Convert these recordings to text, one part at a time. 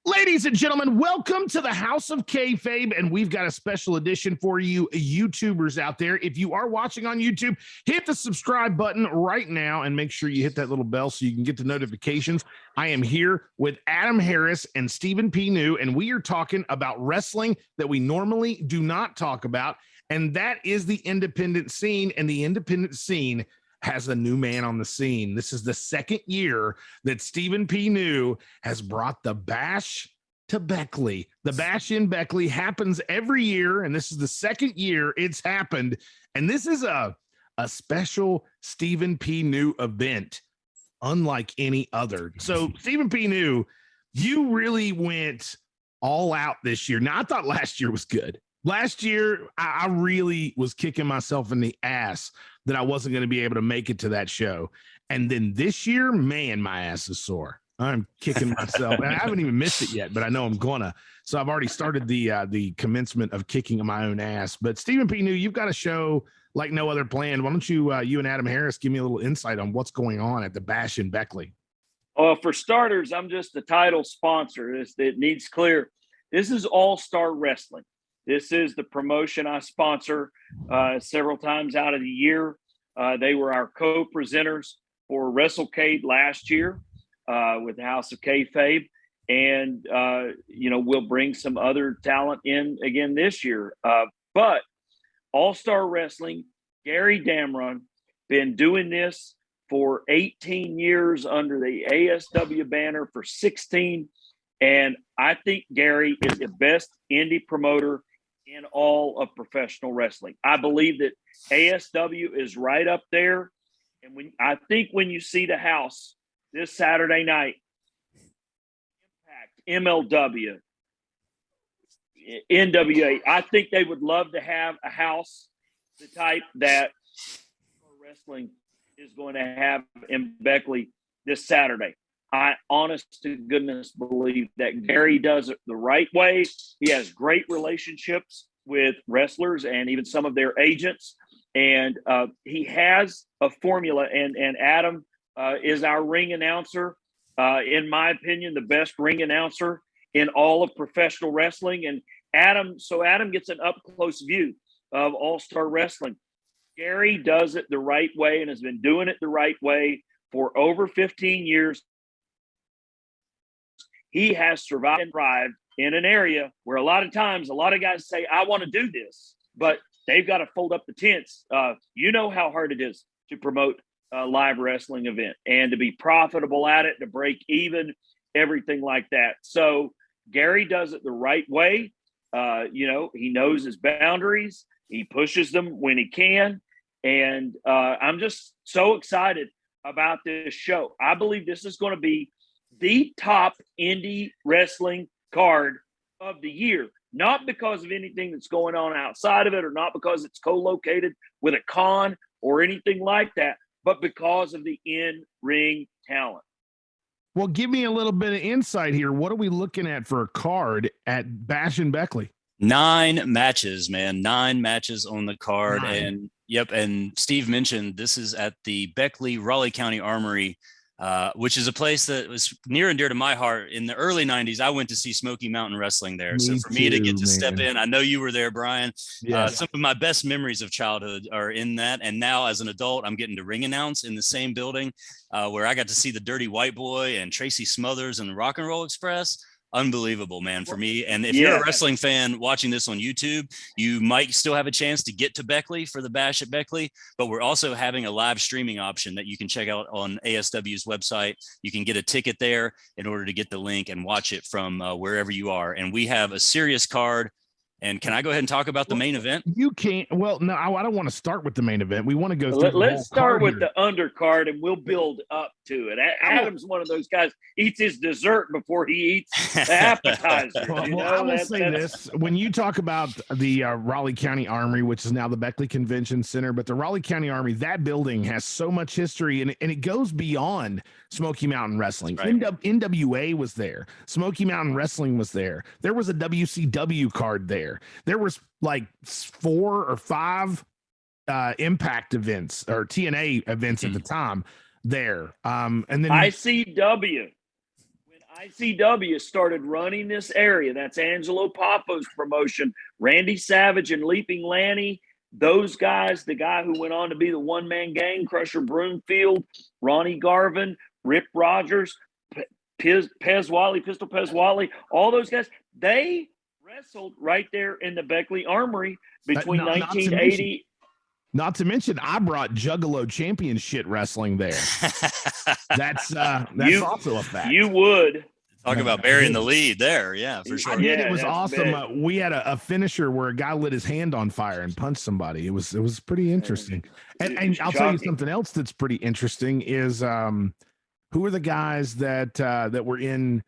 Ladies and gentlemen, welcome to the House of Kayfabe, and we've got a special edition for you YouTubers out there. If you are watching on YouTube, hit the subscribe button right now and make sure you hit that little bell so you can get the notifications. I am here with Adam Harris and Stephen P. New, and we are talking about wrestling that we normally do not talk about, and that is the independent scene, and the independent scene has a new man on the scene. This is the second year that Stephen P. New has brought the Bash to Beckley. The Bash in Beckley happens every year, and this is the second year it's happened. And this is a special Stephen P. New event, unlike any other. So, Stephen P. New, you really went all out this year. Now, I thought last year was good. Last year, I really was kicking myself in the ass that I wasn't going to be able to make it to that show. And then this year, man, my ass is sore. I'm kicking myself. And I haven't even missed it yet, but I know I'm gonna. So I've already started the commencement of kicking my own ass. But Stephen P. New, you've got a show like no other planned. Why don't you and Adam Harris give me a little insight on what's going on at the Bash in Beckley? For starters, I'm just the title sponsor. It needs clear. This is All Star Wrestling. This is the promotion I sponsor several times out of the year. They were our co-presenters for WrestleCade last year with the House of Kayfabe. And, we'll bring some other talent in again this year. But All-Star Wrestling, Gary Damron, been doing this for 18 years under the ASW banner for 16. And I think Gary is the best indie promoter in all of professional wrestling. I believe that ASW is right up there. And when you see the house this Saturday night, Impact, MLW, NWA, I think they would love to have a house the type that wrestling is going to have in Beckley this Saturday. I honest to goodness believe that Gary does it the right way. He has great relationships with wrestlers and even some of their agents. And he has a formula. And Adam is our ring announcer. In my opinion, the best ring announcer in all of professional wrestling. And Adam gets an up-close view of All-Star Wrestling. Gary does it the right way and has been doing it the right way for over 15 years. He has survived and thrived in an area where a lot of times, a lot of guys say, I want to do this, but they've got to fold up the tents. You know how hard it is to promote a live wrestling event and to be profitable at it, to break even, everything like that. So Gary does it the right way. He knows his boundaries. He pushes them when he can. And I'm just so excited about this show. I believe this is going to be the top indie wrestling card of the year, not because of anything that's going on outside of it or not because it's co-located with a con or anything like that, but because of the in-ring talent. Well, give me a little bit of insight here. What are we looking at for a card at Bash in Beckley? 9 matches, man. 9 matches on the card. 9. And yep. And Steve mentioned this is at the Beckley Raleigh County Armory, which is a place that was near and dear to my heart. In the early 90s, I went to see Smoky Mountain Wrestling there. So for me to get to step in, I know you were there, Brian. Yes. Some of my best memories of childhood are in that. And now as an adult, I'm getting to ring announce in the same building where I got to see the Dirty White Boy and Tracy Smothers and the Rock and Roll Express. Unbelievable, man, for me. And if you're a wrestling fan watching this on YouTube, you might still have a chance to get to Beckley for the Bash at Beckley, but we're also having a live streaming option that you can check out on ASW's website. You can get a ticket there in order to get the link and watch it from wherever you are. And we have a serious card. And can I go ahead and talk about the main event? You can't. Well, no, I don't want to start with the main event. We want to go through. Let's start with the undercard, and we'll build up to it. Adam's one of those guys eats his dessert before he eats the appetizer. I will say this: when you talk about the Raleigh County Armory, which is now the Beckley Convention Center, but the Raleigh County Armory, that building has so much history, and it goes beyond Smoky Mountain Wrestling. Right. NWA was there. Smoky Mountain Wrestling was there. There was a WCW card there. There was like 4 or 5 Impact events or TNA events at the time there. And then ICW. When ICW started running this area. That's Angelo Papo's promotion. Randy Savage and Leaping Lanny, those guys, the guy who went on to be the one-man gang, Crusher Broomfield, Ronnie Garvin, Rip Rogers, Pez Wally, Pistol Pez Wally, all those guys, they wrestled right there in the Beckley Armory between 1980. Not to mention, I brought Juggalo Championship Wrestling there. That's also a fact. You would. Talk about burying the lead there. Yeah, for sure. I did. It was awesome. We had a finisher where a guy lit his hand on fire and punched somebody. It was pretty interesting. And I'll tell you something else that's pretty interesting is who are the guys that were in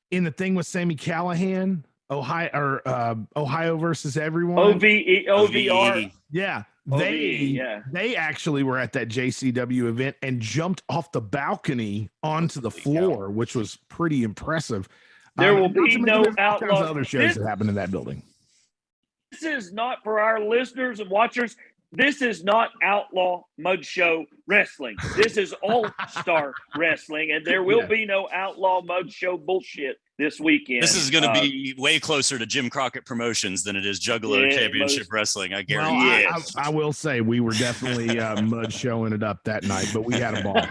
the thing with Sammy Callahan, Ohio versus everyone. OVR. Yeah. They actually were at that JCW event and jumped off the balcony onto the floor, which was pretty impressive. There will be no outlaw. Other shows that happened in that building. This is not for our listeners and watchers. This is not Outlaw Mud Show Wrestling. This is All-Star Wrestling, and there will be no Outlaw Mud Show bullshit this weekend. This is going to be way closer to Jim Crockett Promotions than it is Juggalo Championship Wrestling. I guarantee. Well, I will say we were definitely mud showing it up that night, but we had a ball.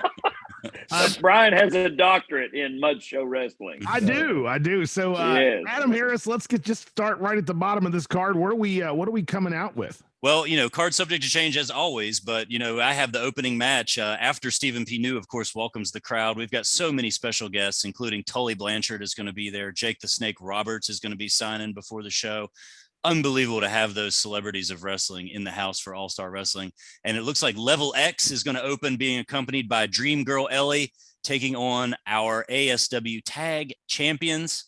Brian has a doctorate in mud show wrestling. I do. So, Adam Harris, let's just start right at the bottom of this card. What are we coming out with? Well, card subject to change as always, but, I have the opening match after Stephen P. New, of course, welcomes the crowd. We've got so many special guests, including Tully Blanchard is going to be there. Jake the Snake Roberts is going to be signing before the show. Unbelievable to have those celebrities of wrestling in the house for All-Star Wrestling. And it looks like Level X is going to open, being accompanied by Dream Girl Ellie, taking on our ASW Tag Champions,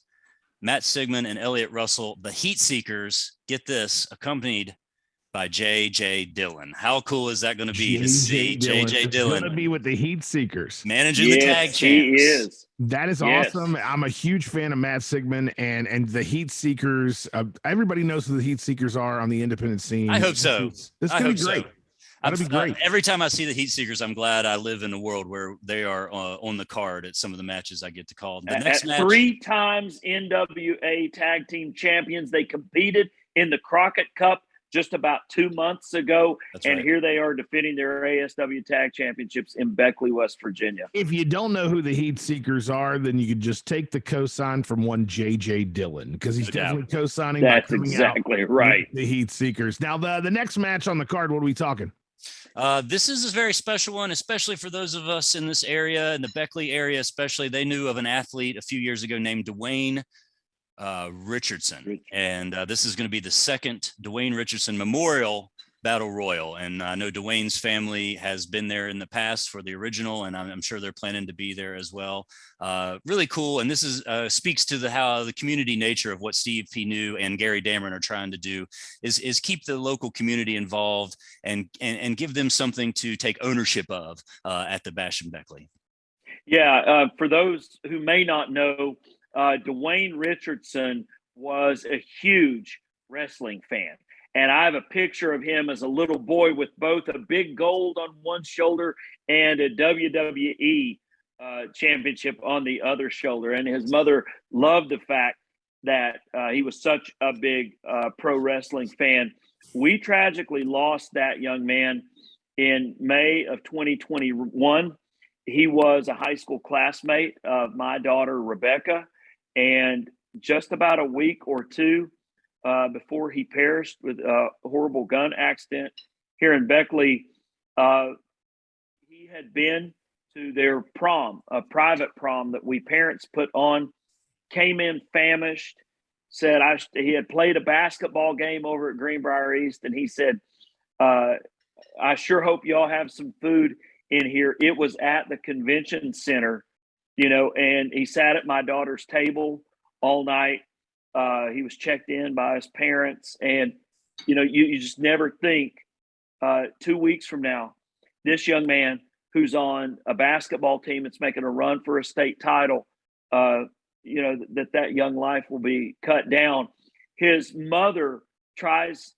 Matt Sigmund and Elliott Russell, the Heat Seekers, get this, accompanied by J.J. Dillon. How cool is that going to be to see J.J. Dillon going to be with the Heat Seekers, managing the tag champs? He is. That is awesome. I'm a huge fan of Matt Sigmund and the Heat Seekers. Everybody knows who the Heat Seekers are on the independent scene. I hope so. This is going to be great. That'll be great. Every time I see the Heat Seekers, I'm glad I live in a world where they are on the card at some of the matches I get to call. The next match, 3 times NWA Tag Team Champions. They competed in the Crockett Cup just about 2 months ago. And here they are defending their ASW Tag Championships in Beckley, West Virginia. If you don't know who the Heat Seekers are, then you could just take the cosign from one J.J. Dillon, because he's definitely cosigning. That's exactly right. The Heat Seekers. Now, the next match on the card, what are we talking? This is a very special one, especially for those of us in this area, in the Beckley area especially. They knew of an athlete a few years ago named Dwayne Richardson, and this is going to be the second Dwayne Richardson Memorial Battle Royal. And I know Dwayne's family has been there in the past for the original, and I'm sure they're planning to be there as well. Really cool. And this is speaks to how the community nature of what Steve P. New and Gary Dameron are trying to do is keep the local community involved and give them something to take ownership of at the Bash in Beckley. Yeah, for those who may not know, Dwayne Richardson was a huge wrestling fan. And I have a picture of him as a little boy with both a big gold on one shoulder and a WWE championship on the other shoulder. And his mother loved the fact that he was such a big pro wrestling fan. We tragically lost that young man in May of 2021. He was a high school classmate of my daughter, Rebecca. And just about a week or two before he perished with a horrible gun accident here in Beckley, he had been to their prom, a private prom that we parents put on, came in famished, said he had played a basketball game over at Greenbrier East, and he said, I sure hope y'all have some food in here. It was at the convention center, and he sat at my daughter's table all night. He was checked in by his parents, and, you just never think 2 weeks from now, this young man who's on a basketball team that's making a run for a state title, that young life will be cut down. His mother tries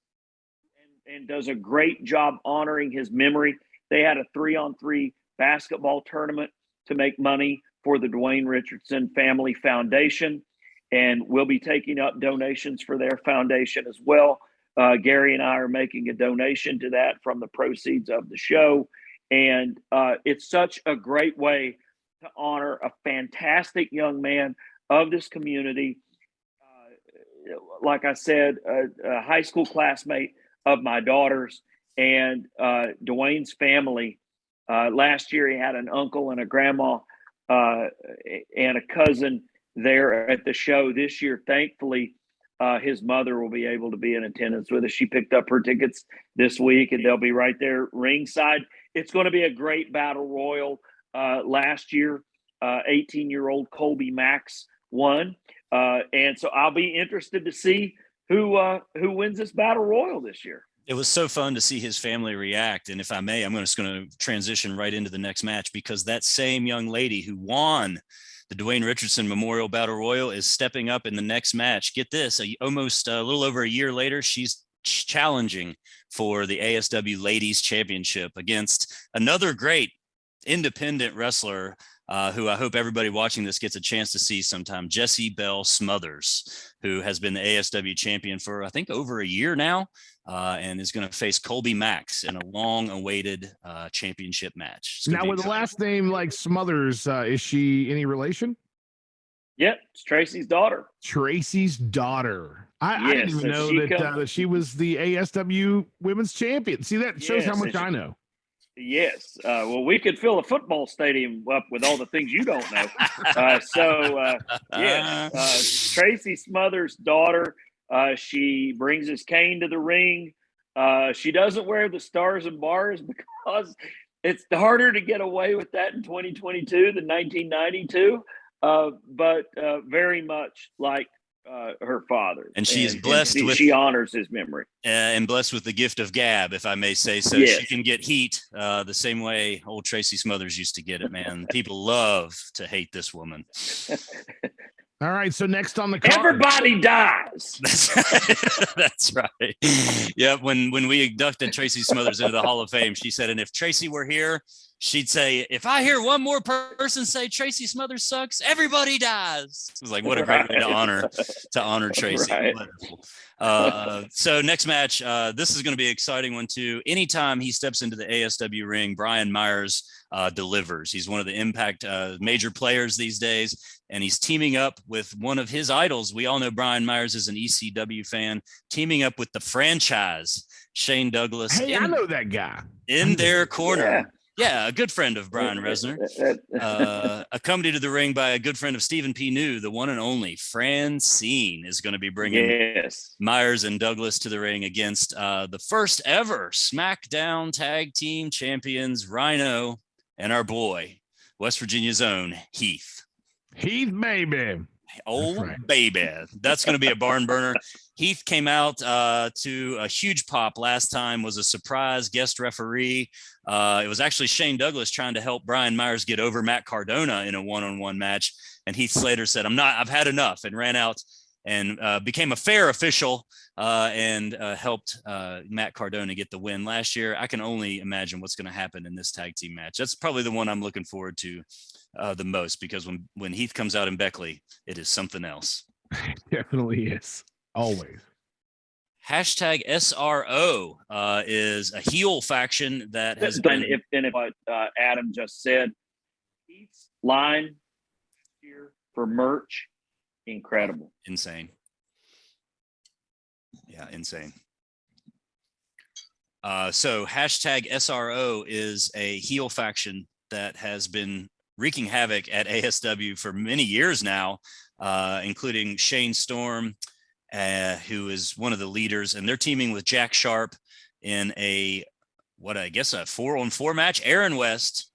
and does a great job honoring his memory. They had a 3-on-3 basketball tournament to make money for the Dwayne Richardson Family Foundation, and we'll be taking up donations for their foundation as well. Gary and I are making a donation to that from the proceeds of the show. And it's such a great way to honor a fantastic young man of this community. Like I said, a high school classmate of my daughter's, and Dwayne's family. Last year, he had an uncle and a grandma and a cousin there at the show. This year, thankfully, his mother will be able to be in attendance with us. She picked up her tickets this week, and they'll be right there ringside. It's going to be a great battle royal. Last year, 18-year-old Colby Max won. And so I'll be interested to see who wins this battle royal this year. It was so fun to see his family react. And if I may, I'm just going to transition right into the next match, because that same young lady who won the Dwayne Richardson Memorial Battle Royal is stepping up in the next match. Get this, almost a little over a year later, she's challenging for the ASW Ladies Championship against another great independent wrestler who I hope everybody watching this gets a chance to see sometime, Jessie Bell Smothers, who has been the ASW champion for, I think, over a year now, and is going to face Colby Max in a long-awaited championship match. Now, with the last name like Smothers, is she any relation? Yep, it's Tracy's daughter. Tracy's daughter. I didn't even know that she was the ASW Women's Champion. See, that shows how much I know. Yes. Well, we could fill a football stadium up with all the things you don't know. Yes. Tracy Smothers' daughter. She brings his cane to the ring. She doesn't wear the stars and bars because it's harder to get away with that in 2022 than 1992. But very much like her father, and she is blessed with. She honors his memory, and blessed with the gift of gab, if I may say so. Yes. She can get heat the same way old Tracy Smothers used to get it. Man, people love to hate this woman. All right, so next on the card, everybody dies. That's right. Yeah, when we inducted Tracy Smothers into the Hall of Fame, she said, and if Tracy were here, she'd say, if I hear one more person say Tracy Smothers sucks, everybody dies. It was like, what a great way to honor Tracy. Right. So next match, this is going to be an exciting one too. Anytime he steps into the ASW ring, Brian Myers delivers. He's one of the Impact major players these days, and he's teaming up with one of his idols. We all know Brian Myers is an ECW fan, teaming up with the franchise, Shane Douglas. Hey, I know that guy. In their corner. Yeah, a good friend of Brian Resner, accompanied to the ring by a good friend of Stephen P. New, the one and only Francine is going to be bringing Myers and Douglas to the ring against the first ever SmackDown Tag Team Champions, Rhino, and our boy, West Virginia's own Heath. Heath, baby. Oh, baby. That's going to be a barn burner. Heath came out to a huge pop last time, was a surprise guest referee. It was actually Shane Douglas trying to help Brian Myers get over Matt Cardona in a one-on-one match. And Heath Slater said, I've had enough, and ran out and became a fair official and helped Matt Cardona get the win last year. I can only imagine what's going to happen in this tag team match. That's probably the one I'm looking forward to the most, because when Heath comes out in Beckley, it is something else. Definitely is. Always. Hashtag SRO is a heel faction that has been. If what Adam just said, Heath's line here for merch, incredible. Insane. Yeah, insane. So hashtag SRO is a heel faction that has been wreaking havoc at ASW for many years now, including Shane Storm, who is one of the leaders, and they're teaming with Jack Sharp in a 4-on-4 match. Aaron West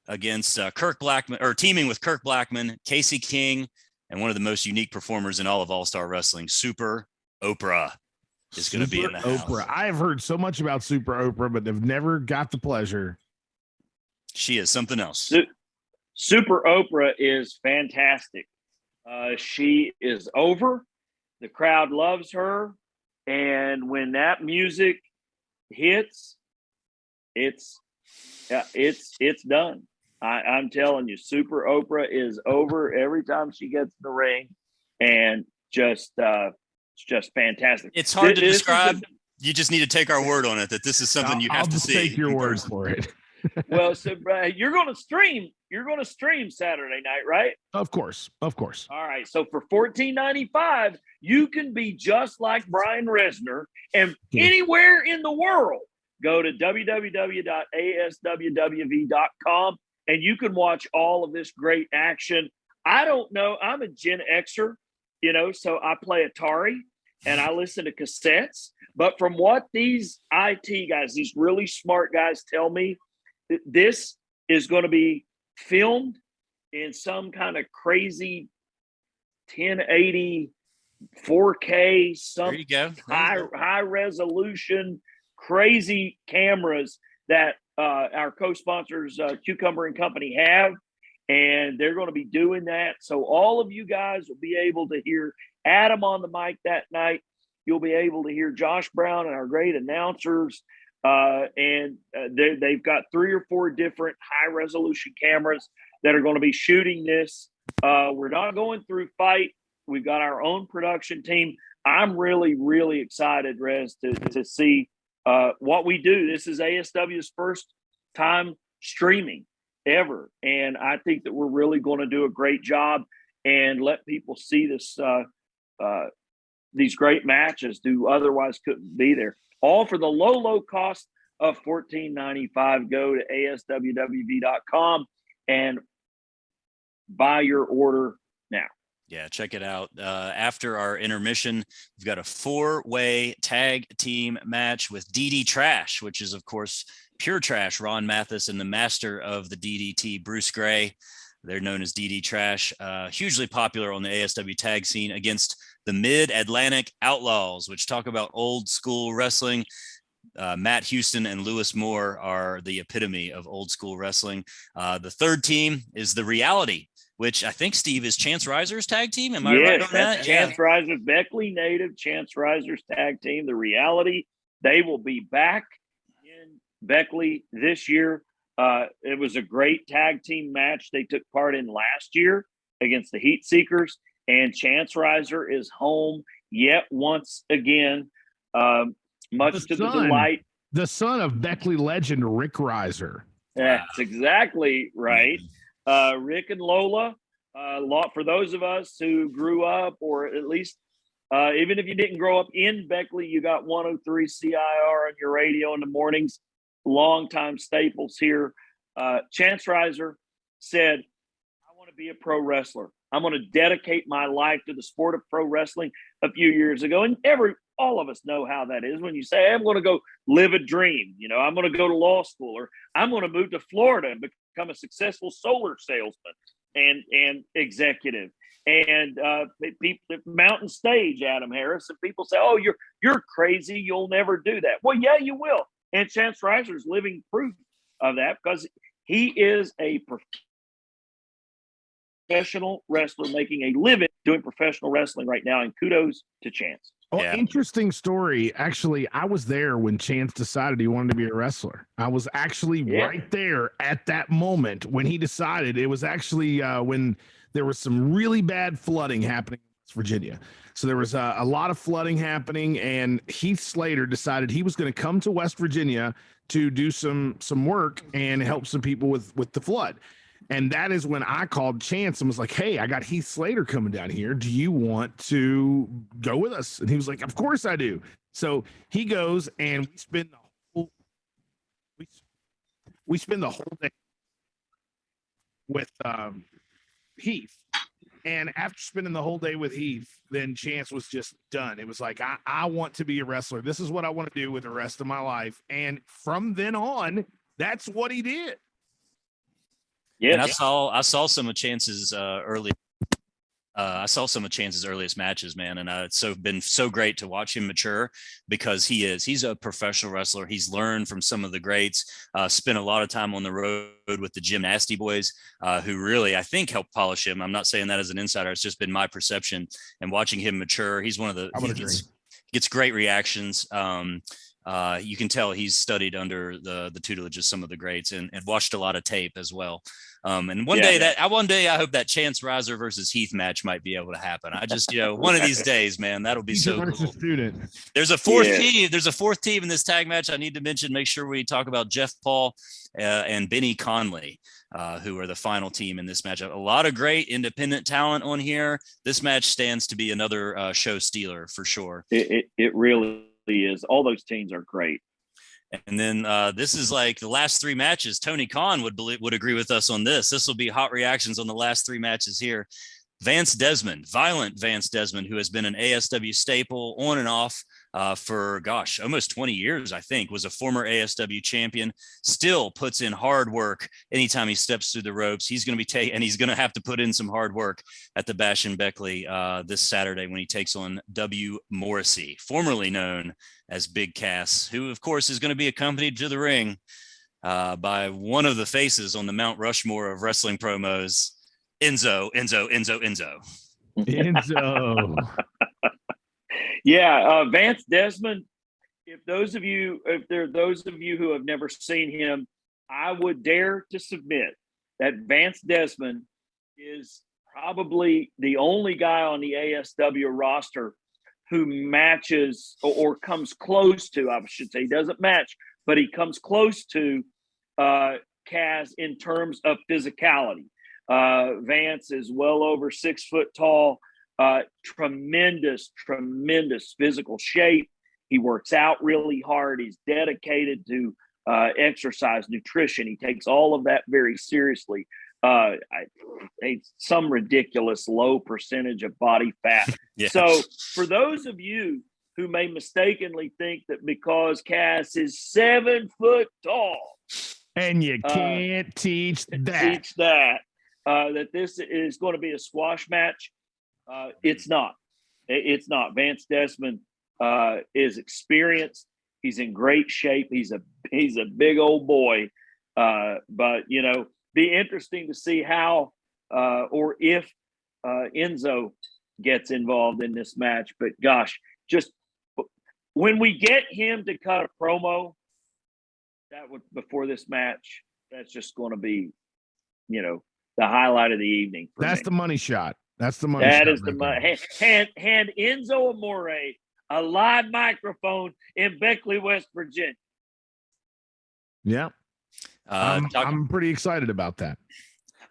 against Kirk Blackman, or teaming with Kirk Blackman, Casey King, and one of the most unique performers in all of All-Star Wrestling, Super Oprah, is going to be in the house. I have heard so much about Super Oprah, but have never got the pleasure. She is something else. Super Oprah is fantastic. She is over. The crowd loves her. And when that music hits, it's done. I'm telling you, Super Oprah is over every time she gets in the ring, and it's just fantastic. It's hard to This describe. You just need to take our word on it that this is something you I'll have to just see. take your word for it. Well, so you're going to stream. You're going to stream Saturday night, right? Of course. All right. So for $14.95, you can be just like Brian Resner, and anywhere in the world, go to www.aswwv.com, and you can watch all of this great action. I don't know. I'm a Gen Xer, so I play Atari and I listen to cassettes. But from what these IT guys, these really smart guys tell me, this is going to be filmed in some kind of crazy 1080 4K, some high resolution, crazy cameras that our co-sponsors, Cucumber and Company, have. And they're going to be doing that. So all of you guys will be able to hear Adam on the mic that night. You'll be able to hear Josh Brown and our great announcers. They've got 3 or 4 different high resolution cameras that are going to be shooting this. We're not going through fight. We've got our own production team. I'm really, really excited, Rez, to see what we do. This is ASW's first time streaming ever. And I think that we're really going to do a great job and let people see this, these great matches who otherwise couldn't be there. All for the low cost of $14.95. Go to aswwv.com and buy your order now. Yeah, check it out. After our intermission, we've got a 4-way tag team match with DD Trash, which is, of course, Pure Trash, Ron Mathis, and the master of the DDT, Bruce Gray. They're known as DD Trash, hugely popular on the ASW tag scene against the Mid-Atlantic Outlaws, which talk about old school wrestling. Matt Houston and Lewis Moore are the epitome of old school wrestling. The third team is The Reality, which I think, Steve, is Chance Riser's tag team. Am I right on that? Chance Riser, Beckley native, Chance Riser's tag team, The Reality. They will be back in Beckley this year. It was a great tag team match they took part in last year against the Heat Seekers, and Chance Riser is home yet once again, much to the delight. The son of Beckley legend Rick Riser. That's exactly right. Rick and Lola, for those of us who grew up, or at least even if you didn't grow up in Beckley, you got 103 CIR on your radio in the mornings. Longtime staples here. Chance Riser said, I want to be a pro wrestler. I'm going to dedicate my life to the sport of pro wrestling a few years ago. And all of us know how that is when you say, hey, I'm going to go live a dream. I'm going to go to law school, or I'm going to move to Florida and become a successful solar salesman and executive. And people, Mountain Stage, Adam Harris, and people say, oh, you're crazy. You'll never do that. Well, yeah, you will. And Chance Riser is living proof of that, because he is a professional wrestler making a living doing professional wrestling right now. And kudos to Chance. Oh, yeah. Interesting story. Actually, I was there when Chance decided he wanted to be a wrestler. I was actually right there at that moment when he decided. It was actually when there was some really bad flooding happening in West Virginia. So there was a lot of flooding happening, and Heath Slater decided he was going to come to West Virginia to do some work and help some people with the flood. And that is when I called Chance and was like, hey, I got Heath Slater coming down here. Do you want to go with us? And he was like, of course I do. So he goes, and we spend the whole day with Heath. And after spending the whole day with Heath, then Chance was just done. It was like, I want to be a wrestler. This is what I want to do with the rest of my life. And from then on, that's what he did. Yeah, and I saw some of Chance's early. I saw some of Chance's earliest matches, man, and it's been so great to watch him mature, because he's a professional wrestler. He's learned from some of the greats. Spent a lot of time on the road with the Gym Nasty Boys, who really, I think, helped polish him. I'm not saying that as an insider. It's just been my perception, and watching him mature. He's one of the gets great reactions. You can tell he's studied under the tutelage of some of the greats and watched a lot of tape as well. And one day I hope that Chance Riser versus Heath match might be able to happen. I just, one of these days, man, that'll be so cool. Student. There's a fourth team. There's a fourth team in this tag match. I need to mention, make sure we talk about Jeff Paul and Benny Conley, who are the final team in this matchup. A lot of great independent talent on here. This match stands to be another show stealer for sure. It really is. All those teams are great. And then this is like the last three matches. Tony Khan would agree with us on this. This will be hot reactions on the last three matches here. Vance Desmond, violent Vance Desmond, who has been an ASW staple on and off for, almost 20 years, I think, was a former ASW champion, still puts in hard work anytime he steps through the ropes. He's going to be and he's going to have to put in some hard work at the Bash in Beckley this Saturday when he takes on W. Morrissey, formerly known as Big Cass, who, of course, is going to be accompanied to the ring by one of the faces on the Mount Rushmore of wrestling promos, Enzo. Yeah, Vance Desmond. If there are those of you who have never seen him, I would dare to submit that Vance Desmond is probably the only guy on the ASW roster who matches or comes close to, I should say, he doesn't match, but he comes close to Kaz in terms of physicality. Vance is well over 6 foot tall, tremendous physical shape. He works out really hard. He's dedicated to exercise, nutrition. He takes all of that very seriously. Some ridiculous low percentage of body fat. Yeah. So for those of you who may mistakenly think that because Cass is 7 foot tall, and you can't teach that, that this is going to be a squash match, it's not. It's not. Vance Desmond is experienced. He's in great shape. He's a big old boy. But be interesting to see how or if Enzo gets involved in this match. But gosh, just when we get him to cut a promo, before this match, that's just going to be, the highlight of the evening. That's me. The money shot. That's the money. That is the money. Hand Enzo Amore a live microphone in Beckley, West Virginia. Yeah. I'm pretty excited about that.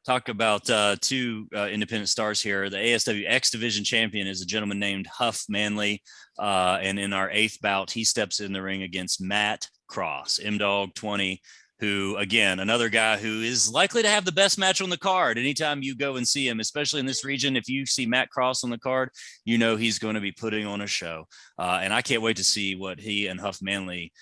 Talk about two independent stars here. The ASW X Division champion is a gentleman named Huff Manley. And in our 8th bout, he steps in the ring against Matt Cross, M-Dog 20, who, again, another guy who is likely to have the best match on the card. Anytime you go and see him, especially in this region, if you see Matt Cross on the card, he's going to be putting on a show. And I can't wait to see what he and Huff Manley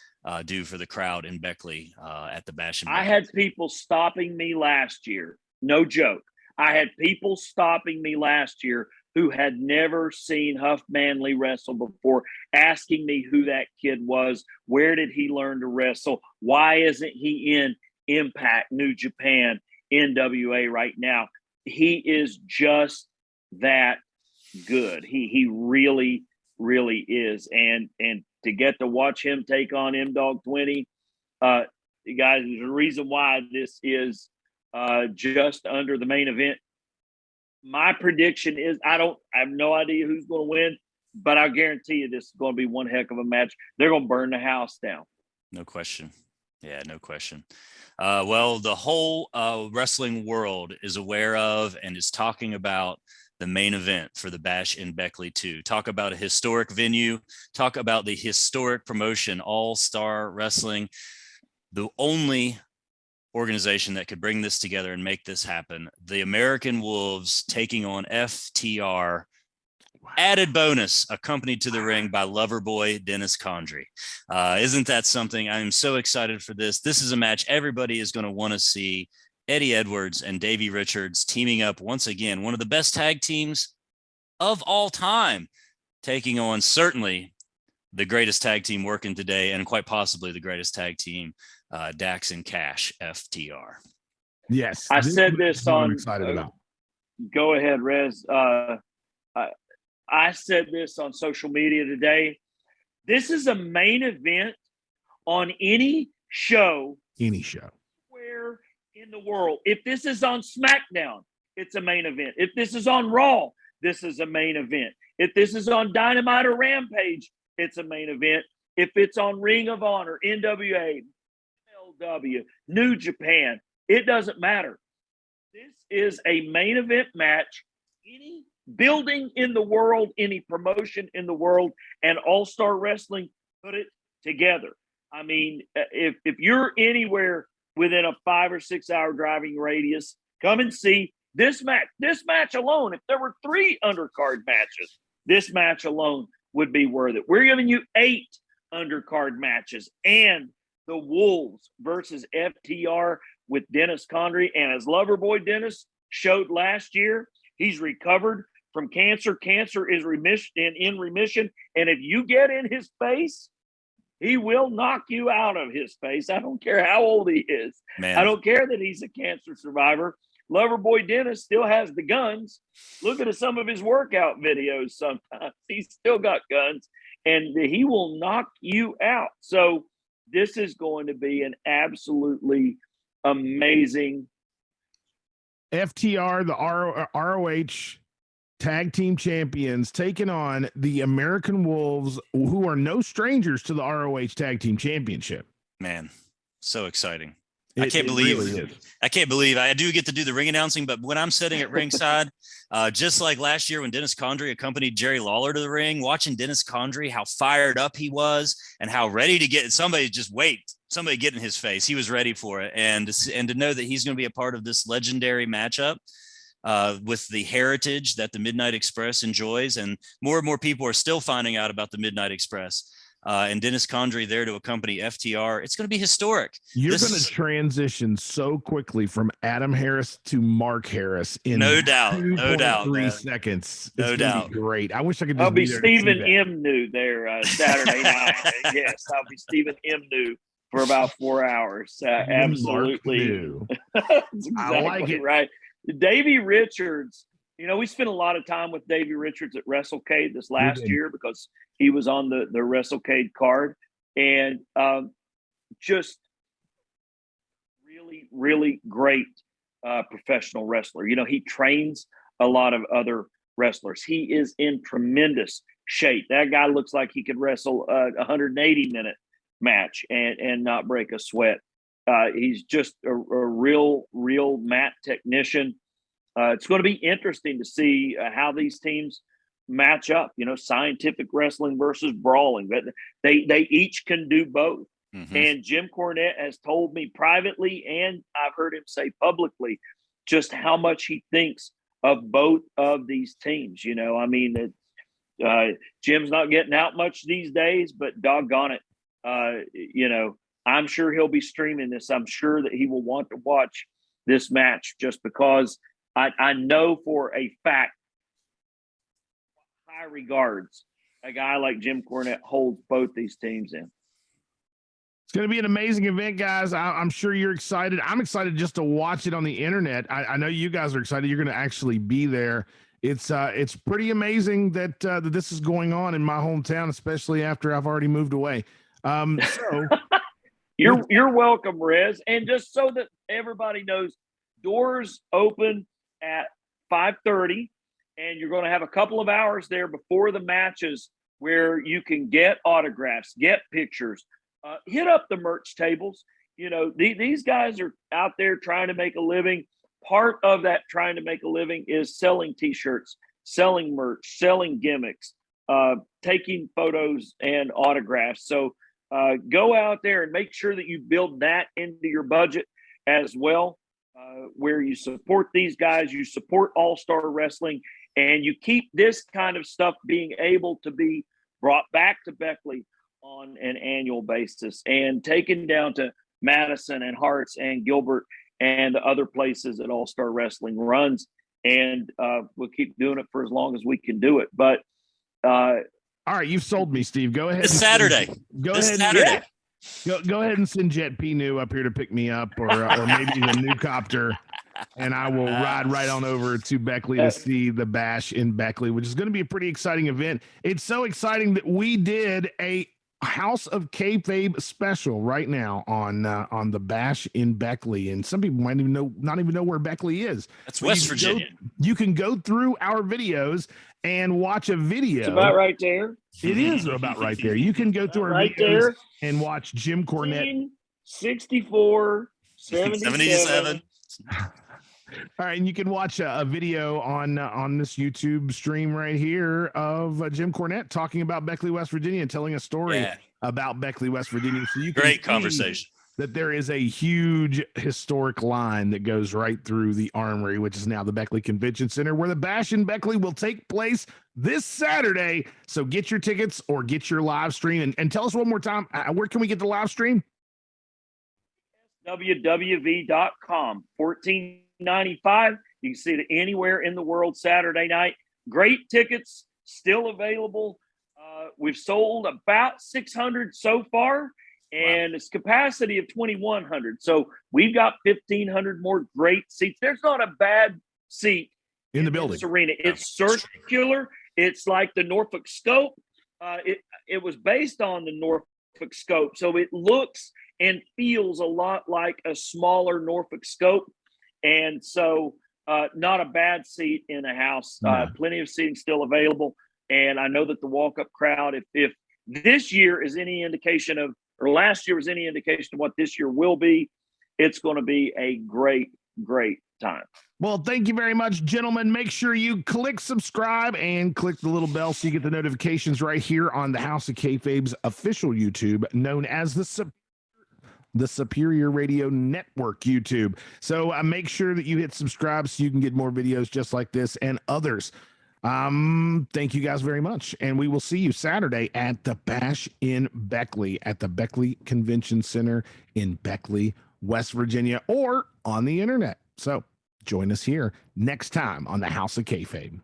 do for the crowd in Beckley at the Bash in Beckley. I had people stopping me last year. No joke. I had people stopping me last year who had never seen Huff Manley wrestle before, asking me who that kid was. Where did he learn to wrestle? Why isn't he in Impact, New Japan, NWA right now? He is just that good. He really, really is. And to get to watch him take on M-Dog 20, guys, there's a reason why this is just under the main event. My prediction is I have no idea who's going to win, but I guarantee you this is going to be one heck of a match. They're going to burn the house down. No question. Yeah, no question. Well, the whole wrestling world is aware of and is talking about the main event for the Bash in Beckley 2. Talk about a historic venue. Talk about the historic promotion, All Star Wrestling. The only organization that could bring this together and make this happen. The American Wolves taking on FTR. Added bonus, accompanied to the ring by Loverboy Dennis Condrey. Isn't that something? I'm so excited for this. This is a match everybody is going to want to see. Eddie Edwards and Davey Richards teaming up once again, one of the best tag teams of all time, taking on certainly the greatest tag team working today and quite possibly the greatest tag team, Dax and Cash, FTR. Yes. I said this on, I'm excited about. Go ahead, Rez. I said this on social media today. This is a main event on any show where in the world. If this is on SmackDown, it's a main event. If this is on Raw, this is a main event. If this is on Dynamite or Rampage, it's a main event. If it's on Ring of Honor, NWA, LW, New Japan, it doesn't matter. This is a main event match. Any building in the world, any promotion in the world, and All-Star Wrestling put it together. I mean, if you're anywhere within a 5 or 6 hour driving radius, come and see this match. This match alone, if there were 3 undercard matches, this match alone would be worth it. We're giving you 8 undercard matches, and the Wolves versus FTR with Dennis Condrey. And as Loverboy Dennis showed last year, he's recovered from cancer. Cancer is in remission. And if you get in his face, he will knock you out of his face. I don't care how old he is. Man. I don't care that he's a cancer survivor. Loverboy Dennis still has the guns. Look at some of his workout videos sometimes. He's still got guns, and he will knock you out. So this is going to be an absolutely amazing. FTR, the ROH tag team champions, taking on the American Wolves, who are no strangers to the ROH tag team championship. Man, so exciting. I can't believe I do get to do the ring announcing, but when I'm sitting at ringside, just like last year when Dennis Condrey accompanied Jerry Lawler to the ring, watching Dennis Condrey, how fired up he was and how ready to get somebody get in his face. He was ready for it. And to know that he's going to be a part of this legendary matchup with the heritage that the Midnight Express enjoys. And more people are still finding out about the Midnight Express. And Dennis Condrey there to accompany FTR. It's going to be historic. You're going to transition so quickly from Adam Harris to Mark Harris in no doubt, 3 seconds. No doubt. Great. I wish I could. I'll be Stephen M. New there Saturday night. Yes, I'll be Stephen M. New for about 4 hours. Absolutely. That's exactly I like it. Right. Davey Richards. You know, we spent a lot of time with Davey Richards at WrestleCade this last year because he was on the WrestleCade card, and just really, really great professional wrestler. You know, he trains a lot of other wrestlers. He is in tremendous shape. That guy looks like he could wrestle a 180-minute match and not break a sweat. He's just a real mat technician. It's going to be interesting to see how these teams match up, you know, scientific wrestling versus brawling, but they each can do both. Mm-hmm. And Jim Cornette has told me privately, and I've heard him say publicly, just how much he thinks of both of these teams. You know, I mean, Jim's not getting out much these days, but doggone it, you know, I'm sure he'll be streaming this. I'm sure that he will want to watch this match just because I know for a fact, high regards, a guy like Jim Cornette holds both these teams in. It's going to be an amazing event, guys. I'm sure you're excited. I'm excited just to watch it on the internet. I know you guys are excited. You're going to actually be there. It's pretty amazing that this is going on in my hometown, especially after I've already moved away. So you're welcome, Rez. And just so that everybody knows, doors open at 5:30, and you're going to have a couple of hours there before the matches where you can get autographs, get pictures, hit up the merch tables. You know, these guys are out there trying to make a living. Part of that trying to make a living is selling T-shirts, selling merch, selling gimmicks, taking photos and autographs. So go out there and make sure that you build that into your budget as well. Where you support these guys, you support All-Star Wrestling, and you keep this kind of stuff being able to be brought back to Beckley on an annual basis and taken down to Madison and Harts and Gilbert and the other places that All-Star Wrestling runs. And we'll keep doing it for as long as we can do it. But all right, you've sold me, Steve. Go ahead. This Saturday. Go ahead and send Jet P. New up here to pick me up, or maybe the new copter, and I will ride right on over to Beckley to see the Bash in Beckley, which is going to be a pretty exciting event. It's so exciting that we did a House of Kayfabe special right now on the Bash in Beckley, and some people might not even know where Beckley is. That's But West Virginia. You can go through our videos and watch a video. It's about right there. It is about right there. You can go through our right videos there and watch Jim Cornette. 64, 77. All right, and you can watch a video on this YouTube stream right here of Jim Cornette talking about Beckley, West Virginia, and telling a story about Beckley, West Virginia. So you can Great conversation. That there is a huge historic line that goes right through the Armory, which is now the Beckley Convention Center, where the Bash in Beckley will take place this Saturday. So get your tickets or get your live stream. And tell us one more time, where can we get the live stream? www.com, $14.95. You can see it anywhere in the world Saturday night. Great tickets still available. We've sold about 600 so far, and it's capacity of 2,100. So we've got 1,500 more great seats. There's not a bad seat in the building. This arena. It's circular. It's like the Norfolk Scope. It was based on the Norfolk Scope, so it looks and feels a lot like a smaller Norfolk Scope. And so not a bad seat in a house. Plenty of seating still available. And I know that the walk-up crowd, if this year is any indication of, or last year was any indication of what this year will be, it's going to be a great, great time. Well, thank you very much, gentlemen. Make sure you click subscribe and click the little bell so you get the notifications right here on the House of Kayfabe's official YouTube, known as the Superior Radio Network YouTube. So make sure that you hit subscribe so you can get more videos just like this and others. Thank you guys very much. And we will see you Saturday at the Bash in Beckley at the Beckley Convention Center in Beckley, West Virginia, or on the internet. So join us here next time on the House of Kayfabe.